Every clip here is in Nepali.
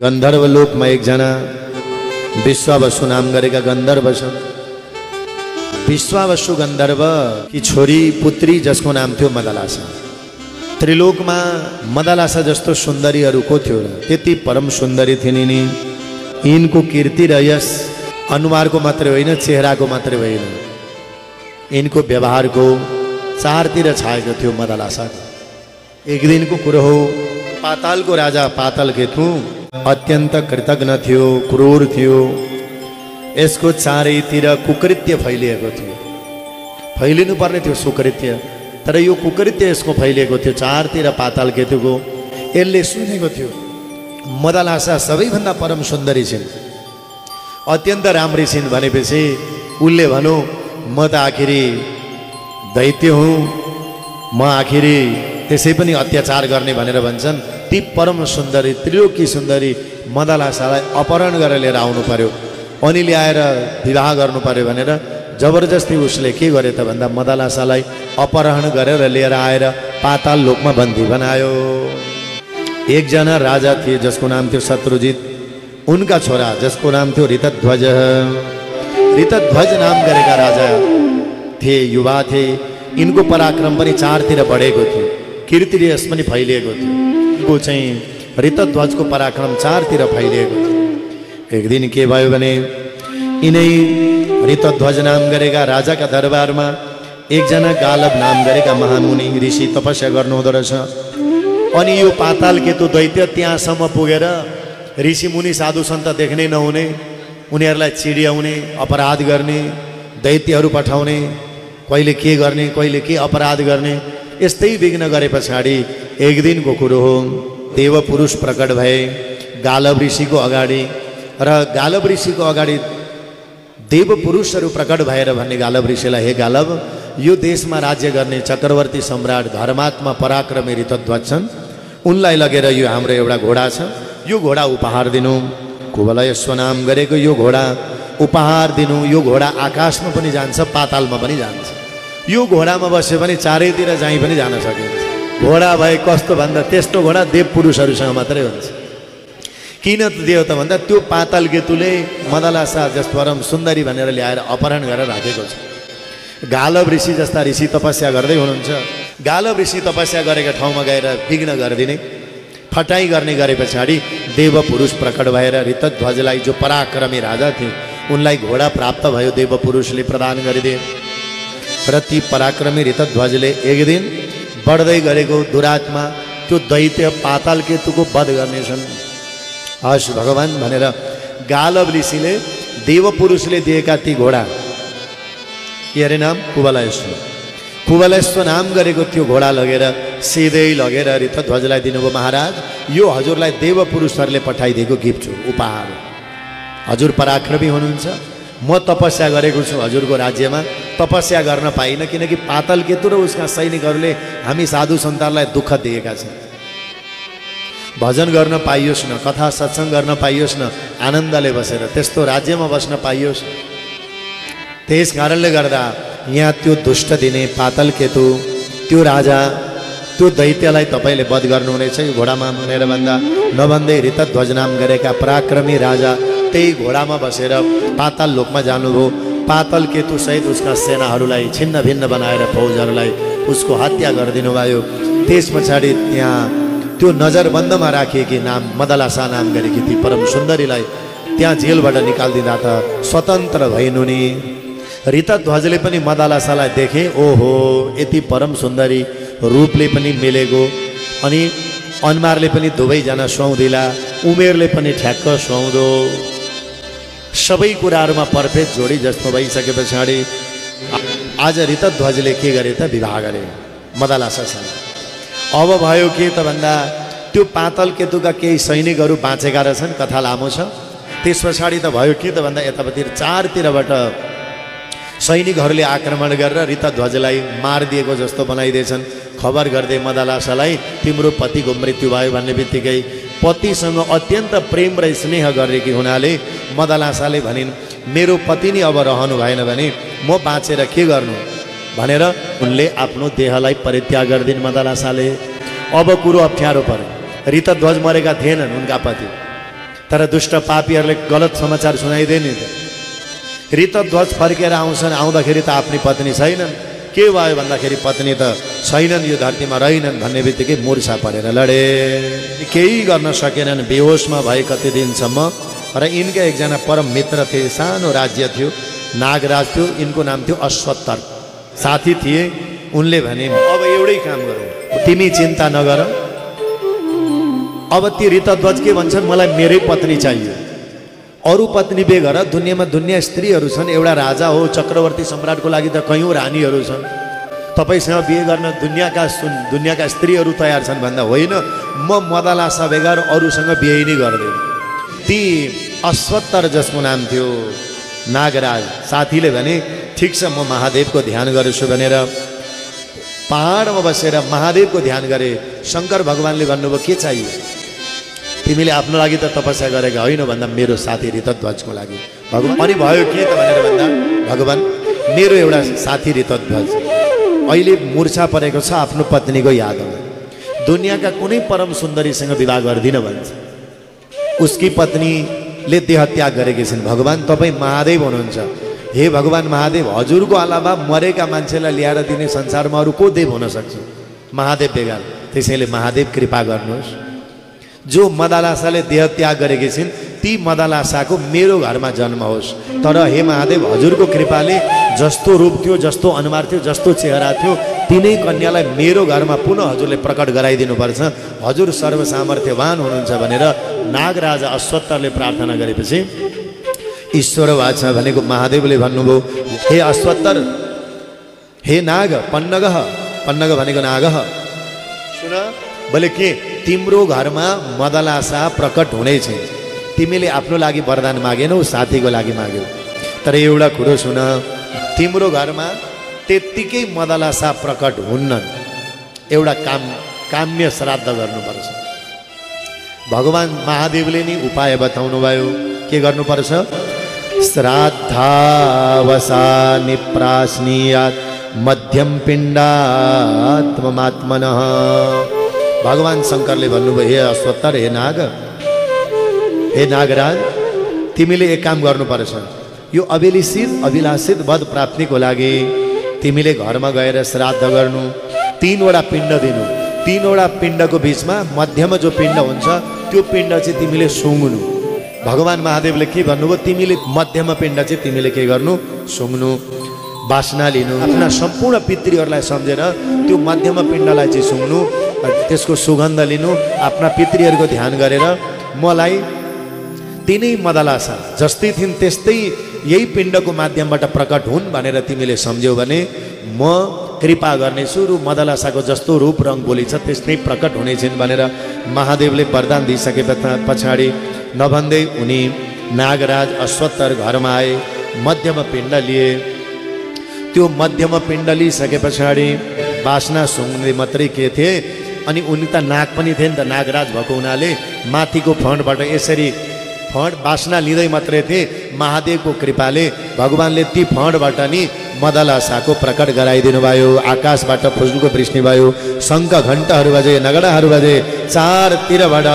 गन्धर्वलोकमा एकजना विश्वावसु नाम गरेका गन्धर्व छन्। विश्वावसु गन्धर्व की छोरी पुत्री जसको नाम थियो मदलासा। त्रिलोकमा मदलासा जस्तो सुन्दरीहरू को थियो र? त्यति परम सुन्दरी थिइन् नि। यिनको कीर्ति र यश अनुहारको मात्रै होइन, चेहराको मात्रै होइन, यिनको व्यवहारको चारतिर छाएको थियो मदलासाको। एक दिनको कुरो हो, पातालको राजा पातालकेतु अत्यन्त कृतज्ञ थियो, क्रूर थियो। यसको चारैतिर कुकृत्य फैलिएको थियो। फैलिनु पर्ने थियो सुकृत्य, तर यो कुकृत्य यसको फैलिएको थियो चारतिर पातालकेतुको। यसले सुनेको थियो मदलासा सबैभन्दा परम सुन्दरी छिन्, अत्यन्त राम्री छिन् भनेपछि उसले भनौँ म त आखिरी दैत्य हुँ, म आखिरी त्यसै पनि अत्याचार गर्ने भनेर भन्छन्। ती परम सुन्दरी त्रिलोकी सुन्दरी मदलासालाई अपहरण गरेर लिएर आउनु पर्यो अनि ल्याएर विवाह गर्नु पर्यो भनेर जबरजस्ती उसले के गरे त भन्दा मदलासालाई अपहरण गरेर लिएर आएर पाताल लोकमा बन्दी बनायो। एकजना राजा थिए जसको नाम थियो शत्रुजित। उनका छोरा जसको नाम थियो ऋतध्वज। ऋतध्वज नाम गरेका राजा थिए, युवा थिए। यिनको पराक्रम पनि चारतिर बढेको थियो, कीर्ति यश पनि फैलिएको थियो। को चाहिँ ऋतध्वजको पराक्रम चारतिर फैलिएको थियो। एक दिन के भयो भने यिनै ऋतध्वज नाम गरेका राजाका दरबारमा एकजना गालव नाम गरेका महामुनि ऋषि तपस्या गर्नुहुँदो रहेछ। अनि यो पातालकेतु दैत्य त्यहाँसम्म पुगेर ऋषि मुनि साधु सन्त देख्नै नहुने, उनीहरूलाई चिड्याउने, अपराध गर्ने, दैत्यहरू पठाउने, कहिले के गर्ने कहिले के अपराध गर्ने, यस्तै विघ्न गरे पछाडि एक दिनको कुरो हो, देव पुरुष प्रकट भए गालव ऋषिको अगाडि। र गालव ऋषिको अगाडि देव पुरुषहरू प्रकट भएर भन्ने गालव ऋषिलाई, हे गालव, यो देशमा राज्य गर्ने चक्रवर्ती सम्राट धर्मात्मा पराक्रमी ऋतध्वज छन्, उनलाई लगेर यो हाम्रो एउटा घोडा छ, यो घोडा उपहार दिनु। कुवलयस्व नाम गरेको यो घोडा उपहार दिनु। यो घोडा आकाशमा पनि जान्छ, पातालमा पनि जान्छ। यो घोडामा बस्यो भने चारैतिर जहीँ पनि जान सकिन्छ। घोडा भए कस्तो भन्दा त्यस्तो घोडा देव पुरुषहरूसँग मात्रै हुन्छ। किन दियो त भन्दा त्यो पातालकेतुले मदलासा जस परम सुन्दरी भनेर ल्याएर अपहरण गरेर राखेको छ। गालव ऋषि जस्ता ऋषि तपस्या गर्दै हुनुहुन्छ। गालव ऋषि तपस्या गरेका ठाउँमा गएर विघ्न गरिदिने, फटाइ गर्ने गरे पछाडि देव पुरुष प्रकट भएर ऋतध्वजलाई, जो पराक्रमी राजा थिए, उनलाई घोडा प्राप्त भयो, देव पुरुषले प्रदान गरिदिए। र ती पराक्रमी ऋतध्वजले एक दिन बढ्दै गरेको दुरात्मा त्यो दैत्य पातालकेतुको वध गर्नेछन्। हस् भगवान् भनेर गालव ऋषिले देव पुरुषले दिएका ती घोडा, के अरे नाम, कुवलयस्व, कुवलयस्व नाम गरेको त्यो घोडा लगेर सिधै लगेर ऋतध्वजलाई दिनुभयो। महाराज, यो हजुरलाई देव पुरुषहरूले पठाइदिएको गिफ्ट हो, उपहार। हजुर पराक्रमी हुनुहुन्छ, म तपस्या गरेको छु हजुरको राज्यमा, तपस्या गर्न पाइनँ किनकि पातालकेतु र उसका सैनिकहरूले हामी साधु सन्तानलाई दुःख दिएका छन्। भजन गर्न पाइयोस् न, कथा सत्सङ्ग गर्न पाइयोस् न, आनन्दले बसेर त्यस्तो राज्यमा बस्न पाइयोस्। त्यस कारणले गर्दा यहाँ त्यो दुष्ट दिने पातालकेतु, त्यो राजा, त्यो दैत्यलाई तपाईँले वध गर्नुहुनेछ यो घोडामा भनेर भन्दा नभन्दै ऋतध्वज नाम गरेका पराक्रमी राजा त्यही घोडामा बसेर पाताल लोकमा जानुभयो। पातालकेतु सहित उसका सेनाहरूलाई छिन्न भिन्न बनाएर फौजहरूलाई उसको हत्या गरिदिनु भयो। त्यस पछाडि त्यहाँ त्यो नजरबन्दमा राखिएकी नाम मदलासा नाम गरेकी ती परम सुन्दरीलाई त्यहाँ जेलबाट निकालिदिँदा त स्वतन्त्र भइनु नि। ऋतध्वजले पनि मदलासालाई देखे, ओहो यति परम सुन्दरी, रूपले पनि मिलेको, अनि अनुहारले पनि दुवैजना सुहाउँदिला, उमेरले पनि ठ्याक्क सुहाउँदो, सबै कुराहरूमा पर्फेक्ट जोडी जस्तो भइसके पछाडि आज ऋतध्वजले के गरे त, विवाह गरे मदलासासँग। अब भयो के त भन्दा त्यो पातालकेतुका केही सैनिकहरू बाँचेका रहेछन्, कथा लामो छ। त्यस पछाडि त भयो के त भन्दा यतापट्टि चारतिरबाट सैनिकहरूले आक्रमण गरेर ऋतध्वजलाई मारिदिएको जस्तो बनाइदिएछन्। खबर गर्दै मदलासालाई, तिम्रो पतिको मृत्यु भयो भन्ने बित्तिकै पतिसँग अत्यन्त प्रेम र स्नेह गरेकी हुनाले मदलासाले भनिन्, मेरो पति नै अब रहनु भएन भने म बाँचेर के गर्नु भनेर उनले आफ्नो देहलाई परित्याग गरिदिन् मदलासाले। अब कुरो अप्ठ्यारो पर्यो। ऋतध्वज मरेका थिएनन् उनका पति, तर दुष्ट पापीहरूले गलत समाचार सुनाइदिए नि त। ऋतध्वज फर्केर आउँदाखेरि त आफ्नी पत्नी छैनन्। के भयो भन्दाखेरि पत्नी त छैनन्, यो धरतीमा रहेनन् भन्ने बित्तिकै मुर्छा परेर लडे। केही गर्न सकेनन्, बेहोसमा भए कति दिनसम्म। र यिनका एकजना परम मित्र थिए, सानो राज्य थियो, नागराज थियो, यिनको नाम थियो अश्वत्तर। साथी थिए। उनले भने अब एउटै काम गरौँ, तिमी चिन्ता नगर। अब ती ऋतध्वज के भन्छन्, मलाई मेरै पत्नी चाहियो, अरू पत्नी बे गर। दुनियाँमा दुनियाँ स्त्रीहरू छन्, एउटा राजा हो, चक्रवर्ती सम्राटको लागि त कयौँ रानीहरू छन्। तपाईँसँग बिहे गर्न दुनियाँका स्त्रीहरू तयार छन् भन्दा होइन, म मदलासा बेगर अरूसँग बिहे नै गर्दैन। ती अश्वत्तर, जसको नाम थियो नागराज, साथीले भने ठिक छ, म महादेवको ध्यान गर्छु भनेर पहाडमा बसेर महादेवको ध्यान गरे। शङ्कर भगवानले भन्नुभयो, के चाहियो? तिमीले आफ्नो लागि त तपस्या गरेका होइन भन्दा मेरो साथी ऋतध्वजको लागि। भगवान अनि भयो के त भनेर भन्दा, भगवान मेरो एउटा साथी ऋतध्वज अहिले मुर्छा परेको छ आफ्नो पत्नीको यादमा, दुनियाँका कुनै परम सुन्दरीसँग विवाह गर्दिन भन्छ। उसकी पत्नीले देह त्याग गरेकी छिन्। भगवान तपाईँ महादेव हुनुहुन्छ, हे भगवान महादेव, हजुरको अलावा मरेका मान्छेलाई ल्याएर दिने संसारमा अरू को देव हुन सक्छ? महादेव बेगार। त्यसैले महादेव कृपा गर्नुहोस्, जो मदलासाले देह त्याग गरेकी छिन् ती मदलासाको मेरो घरमा जन्म होस्। तर हे महादेव, हजुरको कृपाले जस्तो रूप थियो, जस्तो अनुहार थियो, जस्तो चेहरा थियो, तिनै कन्यालाई मेरो घरमा पुनः हजुरले प्रकट गराइदिनुपर्छ। हजुर सर्वसामर्थ्यवान हुनुहुन्छ भनेर नागराजा अश्वत्तरले प्रार्थना गरेपछि ईश्वर वाच भनेको महादेवले भन्नुभयो, हे अश्वत्तर, हे नाग, पन्नगः, पन्नग भनेको नागः, सुन, बोले के तिम्रो घरमा मदलासा प्रकट हुनेछ। तिमीले आफ्नो लागि वरदान मागेनौ, साथीको लागि माग्यौ। तर एउटा कुरो सुन, तिम्रो घरमा त्यत्तिकै मदलासा प्रकट हुन्नन्, एउटा काम्य श्राद्ध गर्नुपर्छ। भगवान महादेवले नि उपाय बताउनु भयो, के गर्नुपर्छ? श्राद्धावसानि प्राश्नीयात् मध्यम पिण्डात्ममात्मनः। भगवान शङ्करले भन्नुभयो, हे अश्वत्तर, हे नाग, हे नागराज, तिमीले एक काम गर्नुपर्छ। यो अभिलाषित वध प्राप्तिको लागि तिमीले घरमा गएर श्राद्ध गर्नु, 3वटा पिण्ड दिनु। 3वटा पिण्डको बिचमा मध्यमा जो पिण्ड हुन्छ त्यो पिण्ड चाहिँ तिमीले सुँग्नु। भगवान महादेवले के भन्नुभयो, तिमीले मध्यमा पिण्ड चाहिँ तिमीले के गर्नु? सुँग्नु, बासना लिनु। आफ्ना सम्पूर्ण पितृहरूलाई सम्झेर त्यो मध्यमा पिण्डलाई चाहिँ सुँग्नु, त्यसको सुगन्ध लिनु, आफ्ना पितृहरूको ध्यान गरेर मलाई तिनै मदलासा जस्तै थिइन् त्यस्तै यही पिण्डको माध्यमबाट प्रकट हुन् भनेर तिमीले सम्झ्यौ भने म कृपा गर्नेछु र मदलासाको जस्तो रूप रङ बोली छ त्यस्तै प्रकट हुनेछन् भनेर महादेवले वरदान दिइसके पछाडि नभन्दै उनी नागराज अश्वत्तर घरमा आए, मध्यमा पिण्ड लिए। त्यो मध्यमा पिण्ड लिइसके पछाडि बासना सुँग्ने मात्रै के थिए, अनि उनी त नाग पनि थिए नि त, नागराज भएको हुनाले माथिको फणबाट यसरी बासना लिँदै मात्रै थिए। महादेवको कृपाले भगवानले ती फणबाट नि मदलासाको प्रकट गराइदिनु भयो। आकाशबाट फुलको वृष्टि भयो, शङ्ख घण्टहरू बजे, नगडाहरू बजे, चारतिरबाट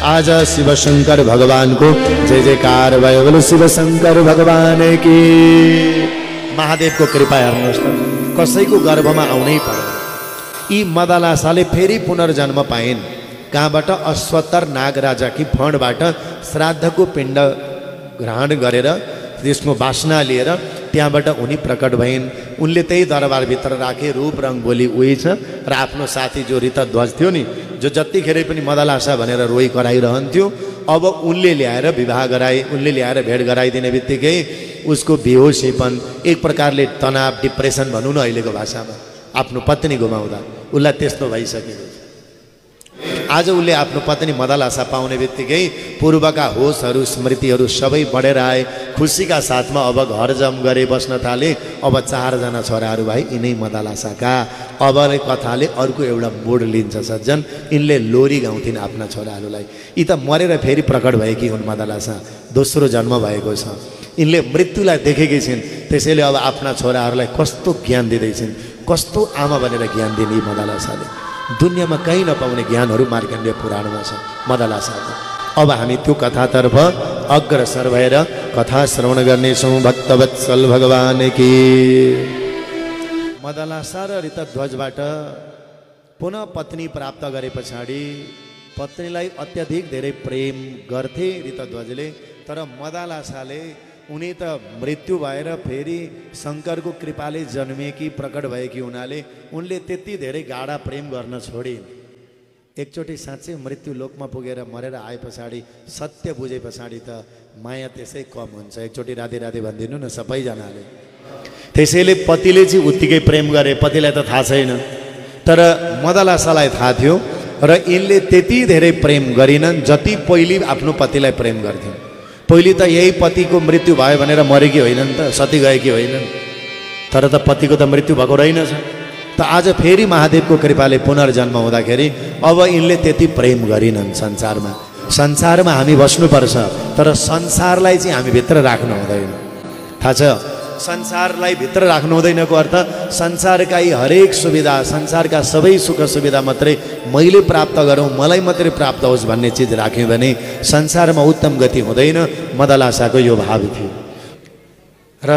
आज शिवशङ्कर भगवानको जय जयकार भयो। बोलो शिवशङ्कर भगवान की। महादेवको कृपा हेर्नुहोस् त, कसैको गर्भमा आउनै पर्यो। यी मदलासाले फेरि पुनर्जन्म पाइन्। कहाँबाट? अश्वत्तर नागराजाकी फणबाट श्राद्धको पिण्ड ग्रहण गरेर त्यसको बासना लिएर त्यहाँबाट उनी प्रकट भइन्। उनले त्यही दरबारभित्र राखे, रूप रङ बोली उही छ। र आफ्नो साथी जो ऋतध्वज थियो नि, जो जतिखेर पनि मदलासा भनेर रोइ कराइरहन्थ्यो, अब उनले ल्याएर विवाह गराए। उनले ल्याएर भेट गराइदिने बित्तिकै उसको बेहोसीपन, एक प्रकारले तनाव, डिप्रेसन भनौँ न अहिलेको भाषामा, आफ्नो पत्नी गुमाउँदा उसलाई त्यस्तो भइसकेको छ। आज उसले आफ्नो पत्नी मदलासा पाउने बित्तिकै पूर्वका होसहरू, स्मृतिहरू सबै बढेर आए। खुसीका साथमा अब घर जम गरे, बस्न थाले। अब 4 जना छोराहरू भाइ यिनै मदलासाका। अब कथाले अर्को एउटा मोड लिन्छ सज्जन। यिनले लोरी गाउँथिन् आफ्ना छोराहरूलाई। यी त मरेर फेरि प्रकट भएकी हुन् मदलासा, दोस्रो जन्म भएको छ। यिनले मृत्युलाई देखेकी छिन्, त्यसैले अब आफ्ना छोराहरूलाई कस्तो ज्ञान दिँदैछिन्, कस्तो आमा भनेर ज्ञान दिने मदलासाले। दुनियाँमा कहीँ नपाउने ज्ञानहरू मार्कण्डेय पुराणमा छ मदलासाको। अब हामी त्यो कथातर्फ अग्रसर भएर कथा श्रवण गर्नेछौँ। भक्तवत्सल भगवान की। मदलासा र ऋतध्वजबाट पुनः पत्नी प्राप्त गरे पछाडि पत्नीलाई अत्यधिक धेरै प्रेम गर्थे ऋतध्वजले। तर मदलासाले उनी त मृत्यु भएर फेरि शङ्करको कृपाले जन्मिएकी प्रकट भएकी हुनाले उनले त्यति धेरै गाढा प्रेम गर्न छोडिन्। एकचोटि साँच्चै मृत्यु लोकमा पुगेर मरेर आए पछाडि सत्य बुझे पछाडि त माया त्यसै कम हुन्छ। एकचोटि राधे राधे भनिदिनु न सबैजनाले। त्यसैले पतिले चाहिँ उत्तिकै प्रेम गरे, पतिलाई त थाहा छैन, तर मदलासालाई थाहा थियो र यिनले त्यति धेरै प्रेम गरिनन् जति पहिले आफ्नो पतिलाई प्रेम गर्थिन्। पहिले त यही पतिको मृत्यु भयो भनेर मरेकी होइनन् त, सती गएकी होइनन्, तर त पतिको त मृत्यु भएको रहेनछ। त आज फेरि महादेवको कृपाले पुनर्जन्म हुँदाखेरि अब यिनले त्यति प्रेम गरिनन् संसारमा। संसारमा हामी बस्नुपर्छ, तर संसारलाई चाहिँ हामी भित्र राख्नु हुँदैन। थाहा छ, संसारलाई भित्र राख्नु हुँदैनको अर्थ संसारका यी हरेक सुविधा, संसारका सबै सुख सुविधा मात्रै मैले प्राप्त गरौँ, मलाई मात्रै प्राप्त होस् भन्ने चिज राख्यौँ भने संसारमा उत्तम गति हुँदैन। मदलासाको यो भाव थियो र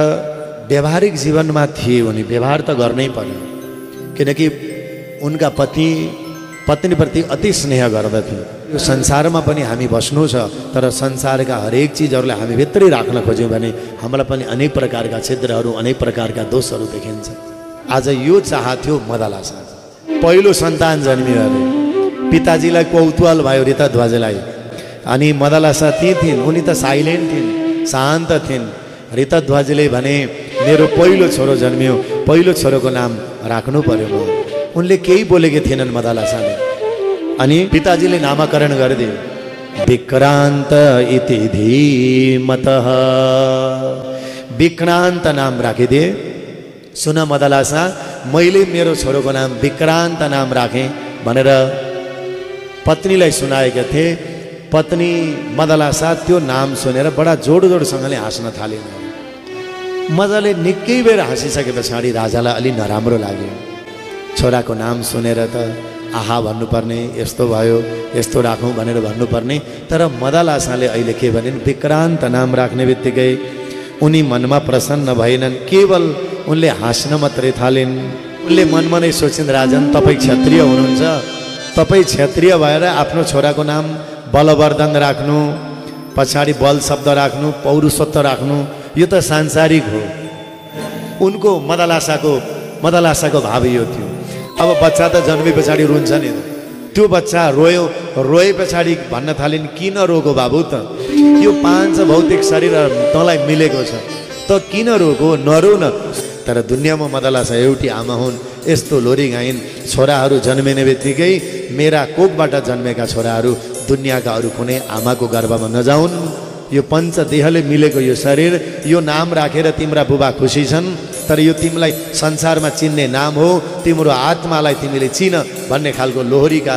व्यावहारिक जीवनमा थिए उनी, व्यवहार त गर्नै पर्यो, किनकि उनका पत्नीप्रति अति स्नेह गर्दथे। यो संसारमा पनि हामी बस्नु छ, तर संसारका हरेक चिजहरूलाई हामी भित्रै राख्न खोज्यौँ भने हामीलाई पनि अनेक प्रकारका छिद्रहरू, अनेक प्रकारका दोषहरू देखिन्छ। आज यो चाह थियो मदलासा। पहिलो सन्तान जन्मियो अरे, पिताजीलाई कौतूहल भयो ऋतध्वजलाई। अनि मदलासा ती थिइन्, उनी त साइलेन्ट थिइन्, शान्त थिइन्। ऋतध्वजले भने मेरो पहिलो छोरो जन्मियो, पहिलो छोरोको नाम राख्नु पर्यो म। उनले केही बोलेकी थिएनन् मदलासाले। अनि पिताजीले नामकरण गरिदिए, विक्रान्त इति धीमतः। विक्रान्त नाम राखिदिए। सुन मदलासा, मैले मेरो छोरोको नाम विक्रान्त नाम राखेँ भनेर पत्नीलाई सुनाएका थिए। पत्नी मदलासा त्यो नाम सुनेर बडा जोडसँगले हाँस्न थालिन्। मजाले निकै बेर हाँसिसके पछाडि राजालाई अलि नराम्रो लाग्यो। छोराको नाम सुनेर त आहा भन्नुपर्ने, यस्तो भयो यस्तो राखौँ भनेर भन्नुपर्ने, तर मदलासाले अहिले के भनिन्, विक्रान्त नाम राख्ने बित्तिकै उनी मनमा प्रसन्न भएनन्, केवल उनले हाँस्न मात्रै थालिन्। उनले मनमा नै सोचिन्, राजन तपाईँ क्षत्रिय हुनुहुन्छ, तपाईँ क्षत्रिय भएर आफ्नो छोराको नाम बलवर्धन राख्नु, पछाडि बल शब्द राख्नु, पौरुषत्व राख्नु, यो त सांसारिक हो। उनको मदलासाको भाव यो थियो। अब बच्चा त जन्मे पछाडि रुन्छ नि, त्यो बच्चा रोए पछाडि भन्न थालिन्, किन रोगो बाबु त, यो पाँच भौतिक शरीर तँलाई मिलेको छ, त किन रोगो, नरो न। तर दुनियाँमा मदलासा एउटी आमा हुन्, यस्तो लोरी गाइन्, छोराहरू जन्मिने बित्तिकै मेरा कोखबाट जन्मेका छोराहरू दुनियाँका अरू कुनै आमाको गर्भमा नजाउन्, यो पञ्चदेहले मिलेको यो शरीर, यो नाम राखेर तिम्रा बुबा खुसी छन्, तर यो तिमीलाई संसारमा चिन्ने नाम हो, तिम्रो आत्मालाई तिमीले चिन भन्ने खालको लोहरीका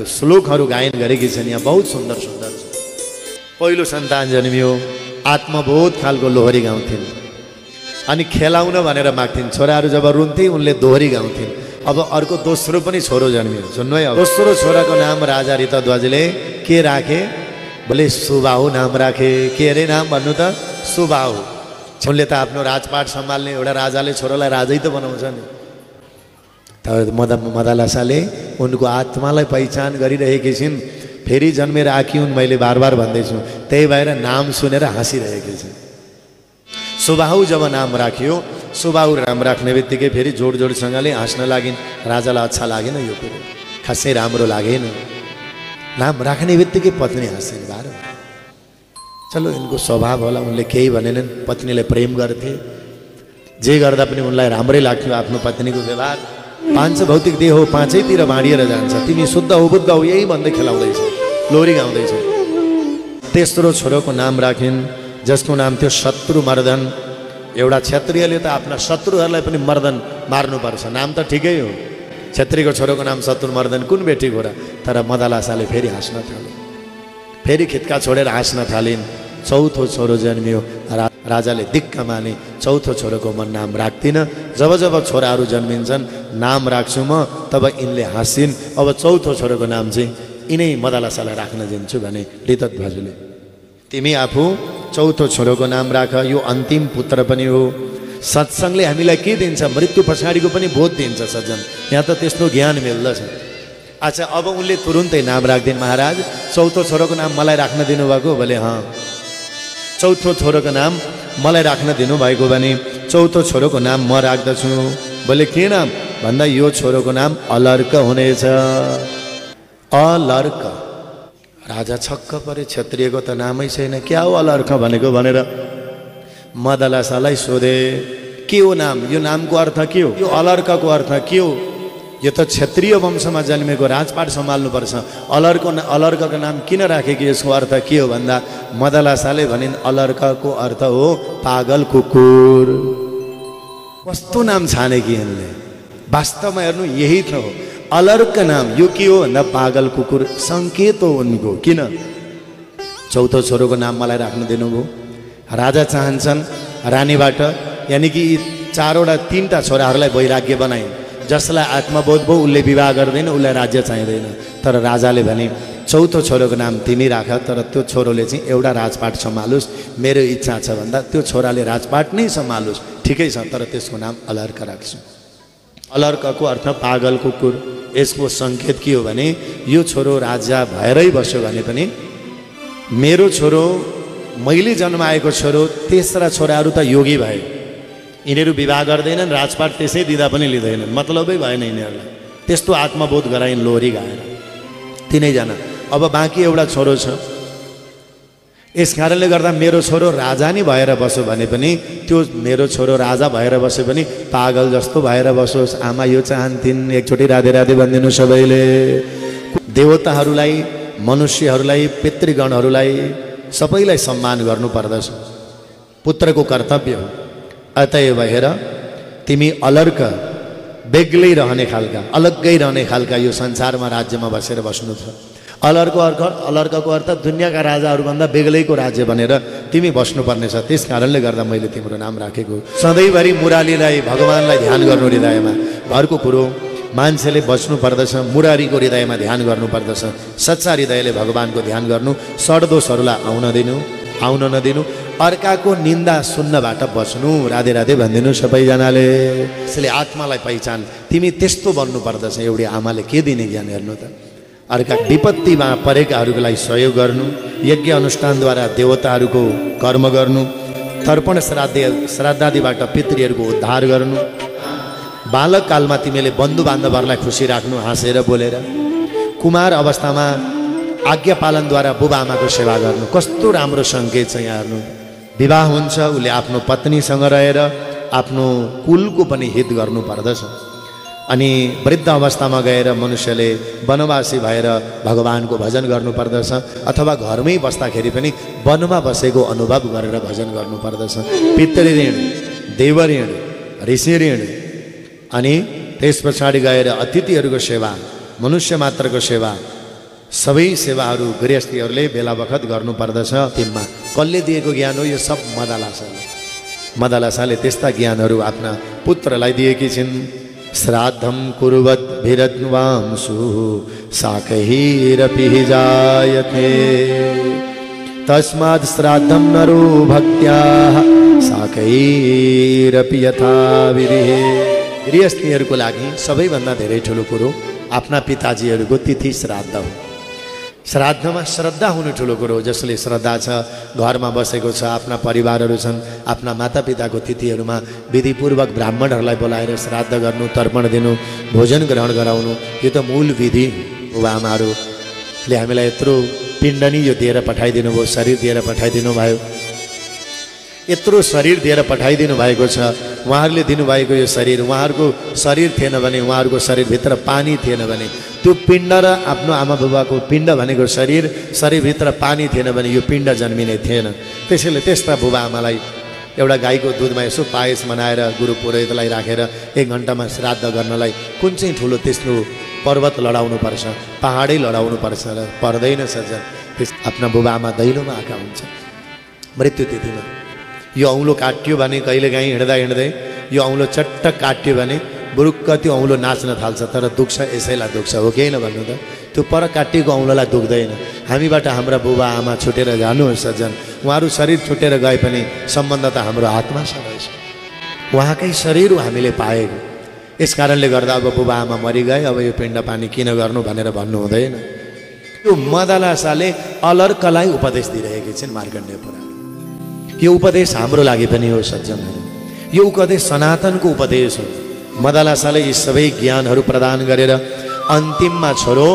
श्लोकहरू गायन गरेकी छन्। यहाँ बहुत सुन्दर सुन्दर छ। पहिलो सन्तान जन्मियो, आत्मबोध खालको लोहरी गाउँथिन्। अनि खेलाउन भनेर माग्थिन्, छोराहरू जब रुन्थे उनले दोहोरी गाउँथिन्। अब अर्को दोस्रो पनि छोरो जन्मियो, सुन्नु है। दोस्रो छोराको नाम राजा ऋतध्वजले के राखे, बोले सुबाहु नाम राखे। के अरे नाम भन्नु त, सुबाहु। उनले त आफ्नो राजपाट सम्हाल्ने एउटा राजाले छोरालाई राजै त बनाउँछ नि। तर मदलासाले उनको आत्मालाई पहिचान गरिरहेकी छिन्, फेरि जन्मेर आकी हुन्, मैले बार बार भन्दैछु, त्यही भएर नाम सुनेर हाँसिरहेकी छिन्। सुबाहु जब नाम राखियो, सुबाहु नाम राख्ने बित्तिकै फेरि जोडसँगले हाँस्न लागिन्। राजालाई अच्छा लागेन यो कुरो, खासै राम्रो लागेन। नाम राख्ने बित्तिकै पत्नी हाँसिन् बार। चलो यिनको स्वभाव होला, उनले केही भनेनन्, पत्नीलाई प्रेम गर्थे, जे गर्दा पनि उनलाई राम्रै लाग्थ्यो आफ्नो पत्नीको व्यवहार। पाँच भौतिक देह हो, पाँचैतिर बाँडिएर जान्छ, तिमी शुद्ध हो बुद्ध हो यही भन्दै खेलाउँदैछ, लोरी गाउँदैछ। तेस्रो छोरोको नाम राखिन्, जसको नाम थियो शत्रुमर्दन। एउटा क्षत्रियले त आफ्ना शत्रुहरूलाई पनि मर्दन मार्नुपर्छ, नाम त ठिकै हो। क्षत्रियको छोरोको नाम शत्रुमर्दन, कुन बेटी गोरा। तर मदलासाले फेरि हाँस्न थाले, फेरि खित्का छोडेर हाँस्न थालिन्। चौथो छोरो जन्मियो, राजाले दिक्क माने, चौथो छोरोको म नाम राख्दिनँ, जब जब छोराहरू जन्मिन्छन् नाम राख्छु म, तब यिनले हाँसिन्। अब चौथो छोरोको नाम चाहिँ यिनै मदलासालाई राख्न दिन्छु भने ऋतध्वजले तिमी आफू चौथो छोरोको नाम राख, यो अन्तिम पुत्र पनि हो। सत्सङ्गले हामीलाई के दिन्छ? मृत्यु पछाडिको पनि बोध दिन्छ सज्जन। यहाँ त त्यस्तो ज्ञान मिल्दछ। अच्छा, अब उनले तुरुन्तै नाम राखिदिन्, महाराज चौथो छोरोको नाम मलाई राख्न दिनुभएको? भले चौथो छोरोको नाम मलाई राख्न दिनुभएको भने चौथो छोरोको नाम म राख्दछु। बोले के नाम भन्दा यो छोरोको नाम अलर्क हुनेछ। अलर्क। राजा छक्क परे, क्षत्रियको त नामै छैन, क्या हो अलर्क भनेको भनेर मदलासालाई सोधे के हो नाम, यो नामको अर्थ के हो, यो अलर्कको अर्थ के हो? यो त क्षत्रिय वंशमा जन्मेको, राजपाट सम्हाल्नुपर्छ, अलर्कको नाम किन राखेको, यसको अर्थ के हो भन्दा मदलासाले भनिन् अलर्कको अर्थ हो पागल कुकुर। कस्तो नाम छाने कि यिनले? वास्तवमा हेर्नु यही त हो अलर्क नाम। यो के हो भन्दा पागल कुकुर सङ्केत हो उनको। किन? चौथो छोरोको नाम मलाई राख्न दिनुभयो। राजा चाहन्छन् रानीबाट, यानि कि चारवटा तीनटा छोराहरूलाई वैराग्य बनाइन्। जसलाई आत्मबोध भयो उसले विवाह गर्दैन, उसलाई राज्य चाहिँदैन। तर राजाले भने चौथो छोरोको नाम तिमी राख, तर त्यो छोरोले चाहिँ एउटा राजपाट सम्हालोस्, मेरो इच्छा छ भन्दा त्यो छोराले राजपाट नै सम्हालोस्, ठिकै छ, तर त्यसको नाम अलर्क राख्छु। अलर्कको अर्थ पागल कुकुर। यसको सङ्केत के हो भने यो छोरो राजा भएरै बस्यो भने पनि मेरो छोरो, मैले जन्माएको छोरो, तेस्रा छोराहरू त योगी भए, यिनीहरू विवाह गर्दैनन्, राजपाट त्यसै दिँदा पनि लिँदैनन्, मतलबै भएन यिनीहरूलाई। त्यस्तो आत्मबोध गराइन् लोरी गाएर तिनैजना। अब बाँकी एउटा छोरो छ, यस कारणले गर्दा मेरो छोरो राजा नै भएर बस्यो भने पनि त्यो मेरो छोरो राजा भएर बस्यो पनि पागल जस्तो भएर बसोस्। आमा यो चाहन्थिन्। एकचोटि राधे राधे भनिदिनु सबैले। देवताहरूलाई, मनुष्यहरूलाई, पितृगणहरूलाई सबैलाई सम्मान गर्नुपर्दछ, पुत्रको कर्तव्य हो। अतएव हेर तिमी अलर्क, बेग्लै रहने खालका, अलग्गै रहने खालका यो संसारमा राज्यमा बसेर बस्नु छ। अलर्कको अर्थ दुनियाँका राजाहरूभन्दा बेग्लैको राज्य भनेर तिमी बस्नुपर्ने छ। त्यस कारणले गर्दा मैले तिम्रो नाम राखेको। सधैँभरि मुरारीलाई, भगवान्लाई ध्यान गर्नु हृदयमा। घरको कुरो मान्छेले बच्नु पर्दछ, मुरारीको हृदयमा ध्यान गर्नुपर्दछ। सच्चा हृदयले भगवान्को ध्यान गर्नु, सडदोषहरूलाई आउन नदिनु, अर्काको निन्दा सुन्नबाट बस्नु। राधे राधे भनिदिनु सबैजनाले। यसले आत्मालाई पहिचान, तिमी त्यस्तो बन्नु पर्दछ। एउटी आमाले के दिने ज्ञान हेर्नु त। अर्का विपत्तिमा परेकाहरूको लागि सहयोग गर्नु, यज्ञ अनुष्ठानद्वारा देवताहरूको कर्म गर्नु, तर्पण श्राद्धादिबाट पितृहरूको उद्धार गर्नु। बालककालमा तिमीले बन्धु बान्धवहरूलाई खुसी राख्नु, हाँसेर बोलेर। कुमार अवस्थामा आज्ञा पालनद्वारा बुबा आमाको सेवा गर्नु। कस्तो राम्रो सङ्केत छ यहाँ हेर्नु। विवाह हुन्छ, उसले आफ्नो पत्नीसँग रहेर आफ्नो कुलको पनि हित गर्नु पर्दछ। अनि वृद्ध अवस्थामा गएर मनुष्यले वनवासी भएर भगवान्को भजन गर्नु पर्दछ, अथवा घरमै बस्दाखेरि पनि वनमा बसेको अनुभव गरेर भजन गर्नु पर्दछ। पितृऋण, देवऋण, ऋषि ऋण, अनि त्यस पछाडि गएर अतिथिहरूको सेवा, मनुष्य मात्रको सेवा, सबै सेवाहरू गृहस्थीहरूले बेला बखत गर्नु पर्दछ। तिनमा कसले दिएको ज्ञान हो? यो सब मदलासाले त्यस्ता ज्ञानहरू आफ्ना पुत्रलाई दिएकी छिन्। श्राद्धं कुर्वद् भिरद्वांसु साकैरपि जायते तस्माद् श्राद्धं नरो भक्त्या साकैरपि यथा विधिः। गृहस्थीहरूको लागि सबैभन्दा धेरै ठुलो कुरो आफ्ना पिताजीहरूको तिथि श्राद्ध हो। श्राद्धमा श्रद्धा हुनु ठुलो कुरो हो। जसले श्रद्धा छ, घरमा बसेको छ, आफ्ना परिवारहरू छन्, आफ्ना मातापिताको तिथिहरूमा विधिपूर्वक ब्राह्मणहरूलाई बोलाएर श्राद्ध गर्नु, तर्पण दिनु, भोजन ग्रहण गराउनु, यो त मूल विधि। बुबा आमाहरूले हामीलाई यत्रो पिण्ड नि यो दिएर पठाइदिनु भयो, शरीर दिएर पठाइदिनु भयो, यत्रो शरीर दिएर पठाइदिनु भएको छ। उहाँहरूले दिनुभएको यो शरीर, उहाँहरूको शरीर थिएन भने, उहाँहरूको शरीरभित्र पानी थिएन भने, त्यो पिण्ड र आफ्नो आमा बुबाको पिण्ड भनेको शरीरभित्र पानी थिएन भने यो पिण्ड जन्मिने थिएन। त्यसैले त्यस्ता बुबा आमालाई एउटा गाईको दुधमा यसो पायस बनाएर गुरु पुरोहितलाई राखेर 1 घन्टामा श्राद्ध गर्नलाई कुन चाहिँ ठुलो त्यस्तो पर्वत लडाउनु पर्छ, पहाडै लडाउनु पर्छ र पर्दैन सज्जन। आफ्ना बुबा आमा दैलोमा आएका हुन्छ मृत्यु तिथिमा। यो औँलो काटियो भने, कहिलेकाहीँ हिँड्दा यो औँलो चट्ट काट्यो भने बुरुक्क त्यो औँलो नाच्न थाल्छ, तर दुख्छ यसैलाई दुख्छ, हो कि होइन भन्नु त? त्यो पर काटिएको औँलोलाई दुख्दैन। हामीबाट हाम्रा बुबा आमा छुटेर जानुहोस् सज्जन, उहाँहरू शरीर छुटेर गए पनि सम्बन्ध त हाम्रो आत्मासँग रहेछ, उहाँकै शरीर हामीले पाएको। यस कारणले गर्दा अब बुबा आमा मरिगए, अब यो पिण्ड पानी किन गर्नु भनेर भन्नु हुँदैन। यो मदलासाले अलर्कलाई उपदेश दिइरहेकी छिन् मार्कण्डेय पुराण। यो उपदेश हाम्रो लागि पनि हो सज्जनहरू, यो उपदेश सनातनको उपदेश हो। मदलासाले यी सबै ज्ञानहरू प्रदान गरेर अन्तिममा छोरो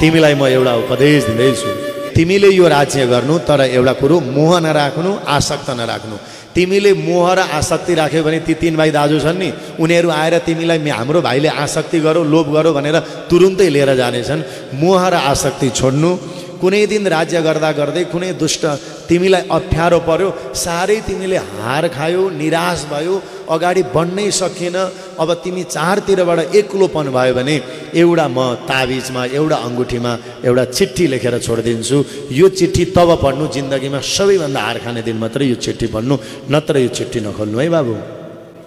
तिमीलाई म एउटा उपदेश दिँदैछु, तिमीले यो राज्य गर्नु, तर एउटा कुरो मोह नराख्नु, आसक्त नराख्नु। तिमीले मोह र आसक्ति राख्यौ भने ती 3 भाइ दाजु छन् नि, उनीहरू आएर तिमीलाई हाम्रो भाइले आसक्ति गरौ लोभ गरौ भनेर तुरुन्तै लिएर जानेछन्। मोह र आसक्ति छोड्नु। कुनै दिन राज्य गर्दा गर्दै कुनै दुष्ट तिमीलाई अप्ठ्यारो पर्यो, साह्रै तिमीले हार खायौ, निराश भयो, अगाडि बढ्नै सकिएन, अब तिमी चारतिरबाट एक्लोपन भयो भने एउटा म ताबिजमा एउटा अङ्गुठीमा एउटा चिट्ठी लेखेर छोडिदिन्छु। यो चिट्ठी तब पढ्नु जिन्दगीमा सबैभन्दा हार खाने दिन मात्रै यो चिट्ठी पढ्नु, नत्र यो चिट्ठी नखोल्नु है बाबु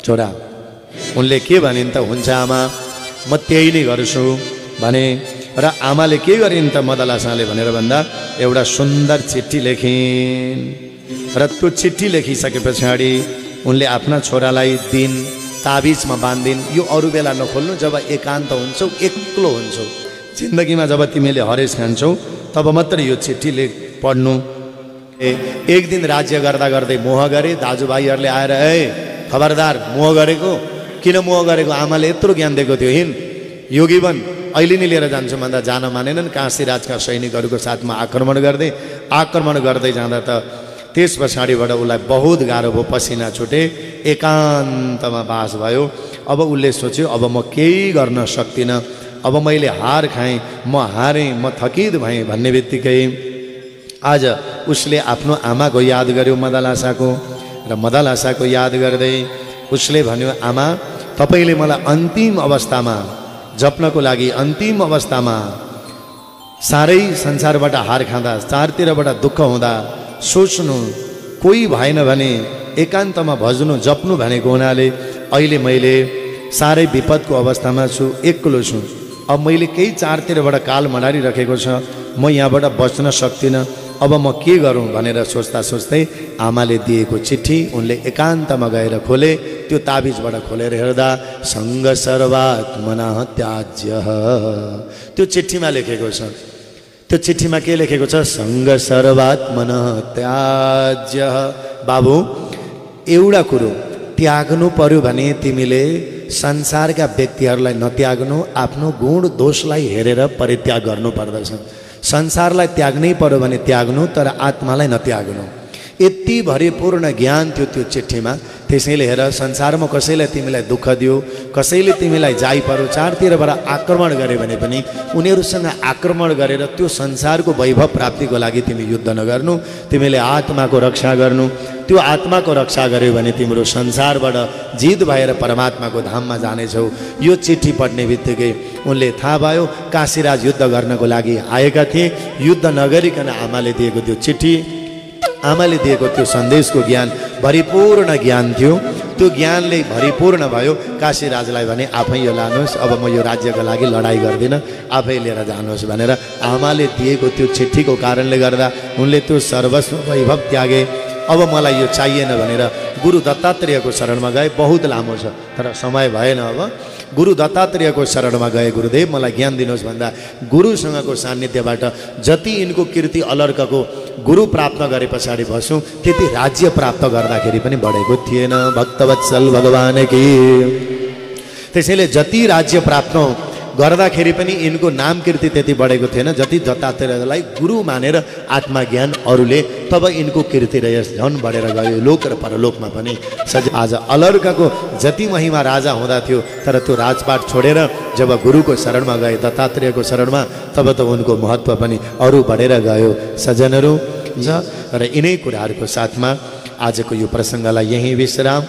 छोरा। उनले के भनिन् त, हुन्छ आमा म त्यही नै गर्छु भने। र आमाले के गरिन् त मदलासाले भनेर भन्दा एउटा सुन्दर चिट्ठी लेखिन्। र त्यो चिट्ठी लेखिसके पछाडि उनले आफ्ना छोरालाई दिन ताबिजमा बाँधिन्। यो अरू बेला नखोल्नु, जब एकान्त हुन्छौ, एक्लो हुन्छौ, जिन्दगीमा जब तिमीले हरेस खान्छौ तब मात्र यो चिट्ठी पढ्नु। एक दिन राज्य गर्दा गर्दै मोह गरे, दाजुभाइहरूले आएर खबरदार मोह गरेको, किन मोह गरेको, आमाले यत्रो ज्ञान दिएको थियो, हिँड योगी बन, अहिले नै लिएर जान्छु भन्दा जान मानेनन्। काशीराजका सैनिकहरूको साथमा आक्रमण गर्दै जाँदा त त्यस पछाडिबाट उसलाई बहुत गाह्रो भयो, पसिना छुटे, एकान्तमा बास भयो। अब उसले सोच्यो अब म केही गर्न सक्दिनँ, अब मैले हार खाएँ, म हारेँ, म थकित भएँ भन्ने बित्तिकै आज उसले आफ्नो आमाको याद गर्यो मदलासाको। र मदलासाको याद गर्दै उसले भन्यो, आमा तपाईँले मलाई अन्तिम अवस्थामा जप्नको लागि, अन्तिम अवस्थामा साह्रै संसारबाट हार खाँदा, चारतिरबाट दुःख हुँदा सोच्नु कोही भएन भने एकान्तमा भज्नु जप्नु भनेको हुनाले अहिले मैले साह्रै विपदको अवस्थामा छु, एक्लो छु। अब मैले केही चारतिरबाट काल मडारिरहेको छ, म यहाँबाट बच्न सक्दिनँ, अब म के गरौँ भनेर सोच्दा सोच्दै आमाले दिएको चिट्ठी उनले एकान्तमा गएर खोले। त्यो ताबिजबाट खोलेर हेर्दा सङ्ग सर्वात्मना त्याज्य, त्यो चिट्ठीमा लेखेको छ। त्यो चिट्ठीमा के लेखेको छ, सङ्ग सर्वात्मना त्याज्य। बाबु एउटा कुरो त्याग्नु पर्यो भने तिमीले संसारका व्यक्तिहरूलाई नत्याग्नु, आफ्नो गुण दोषलाई हेरेर परित्याग गर्नु पर्दछ। संसारलाई त्याग्नै पर्यो भने त्याग्नु, तर आत्मालाई नत्याग्नु। यति भरिपूर्ण ज्ञान थियो त्यो चिट्ठीमा। त्यसैले हेर, संसारमा कसैलाई तिमीलाई दुःख दियो, कसैले तिमीलाई जाइ पर्यो, चारतिरबाट आक्रमण गरे भने पनि उनीहरूसँग आक्रमण गरेर त्यो संसारको वैभव प्राप्तिको लागि तिमी युद्ध नगर्नु, तिमीले आत्माको रक्षा गर्नु। त्यो आत्माको रक्षा गर्यो भने तिम्रो संसारबाट जित भएर परमात्माको धाममा जानेछौ। यो चिट्ठी पढ्ने बित्तिकै उनले थाहा भयो काशीराज युद्ध गर्नको लागि आएका थिए। युद्ध नगरिकन आमाले दिएको त्यो चिट्ठी, आमाले दिएको त्यो सन्देशको ज्ञान भरिपूर्ण ज्ञान थियो। त्यो ज्ञानले भरिपूर्ण भयो। काशीराजलाई भने आफै यो लानुहोस्, अब म यो राज्यको लागि लडाइँ गर्दिनँ, आफै लिएर जानुहोस् भनेर आमाले दिएको त्यो चिट्ठीको कारणले गर्दा उनले त्यो सर्वस्व वैभव त्यागे। अब मलाई यो चाहिएन भनेर गुरु दत्तात्रेयको शरणमा गए। बहुत लामो छ तर समय भएन। अब गुरु दत्तात्रेयको शरणमा गए, गुरुदेव मलाई ज्ञान दिनुहोस् भन्दा गुरुसँगको सान्निध्यबाट जति यिनको कीर्ति अलर्कको गुरु प्राप्त गरे पछाडि बस्यौँ, त्यति राज्य प्राप्त गर्दाखेरि पनि बढेको थिएन। भक्तवत्सल भगवान की। त्यसैले जति राज्य प्राप्त गर्दाखेरि पनि यिनको नाम कीर्ति त्यति बढेको थिएन जति दत्तात्रेयलाई गुरु मानेर आत्मज्ञान अरूले, तब यिनको कीर्ति र यस झन् बढेर गयो लोक र परलोकमा पनि। आज अलर्कको जति महिमा राजा हुँदा थियो, तर त्यो राजपाट छोडेर जब गुरुको शरणमा गए, दत्तात्रेयको शरणमा, तब त उनको महत्त्व पनि अरू बढेर गयो। सज्जनहरू र यिनै कुराहरूको साथमा आजको यो प्रसङ्गलाई यहीँ विश्राम।